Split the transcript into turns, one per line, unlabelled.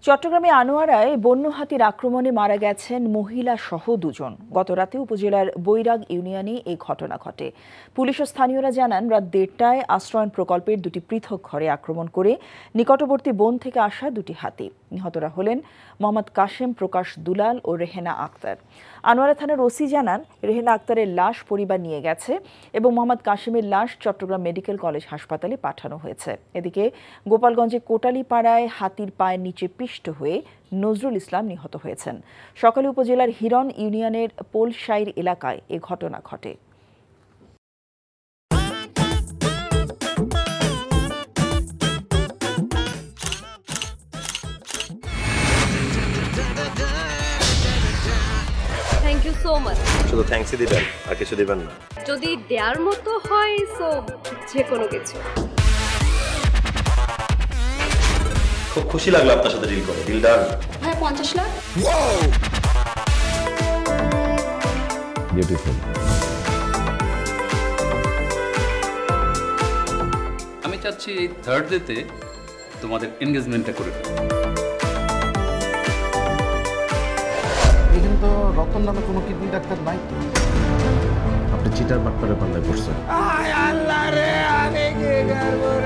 চট্টগ্রামে আনোয়ারায় বন্য হাতির আক্রমণে মারা গেছেন মহিলা সহ দুজন। গতরাতে উপজেলার বৈরাগ ইউনিয়নে এই ঘটনা ঘটে। পুলিশ ও স্থানীয়রা জানান, রাত ১:৩০টায় আশ্রয়ণ প্রকল্পের দুটি পৃথক ঘরে আক্রমণ করে নিকটবর্তী বন থেকে আসা দুটি হাতি। নিহতরা হলেন মোহাম্মদ কাশেম প্রকাশ দুলাল ও রেহেনা আক্তার। আনোয়ারা থানার ওসি জানান, রেহেনা আক্তারের লাশ পরিবার নিয়ে গেছে এবং মোহাম্মদ কাশেমের লাশ চট্টগ্রাম মেডিকেল কলেজ হাসপাতালে পাঠানো হয়েছে। এদিকে গোপালগঞ্জে কোটালীপাড়ায় হাতির পায়ের নিচে পিষ্ট হয়ে নজরুল ইসলাম নিহত হয়েছেন। সকালে উপজেলার হিরন ইউনিয়নের পোলশাইর এলাকায় এ ঘটনা ঘটে।
Thank you so much.
শুধু থ্যাঙ্কসই দিবেন আর কিছু দিবেন না?
যদি দেওয়ার মতো হয় সো যে কোনো কিছু।
খুব খুশি লাগলো আপনার সাথে ডিল করে। Deal done.
হ্যাঁ, 50 লাখ।
বিউটিফুল।
আমি চাচ্ছি এই থার্ড ডেতে তোমাদের এনগেজমেন্টটা করে ফেলো।
এখানে তো রতন নামে কোনো কিডনি ডাক্তার নাই তো।
আপনি চিটার বাটপারে পাল্লায় পড়ছেন।
আল্লাহ রে, আমি কি করব?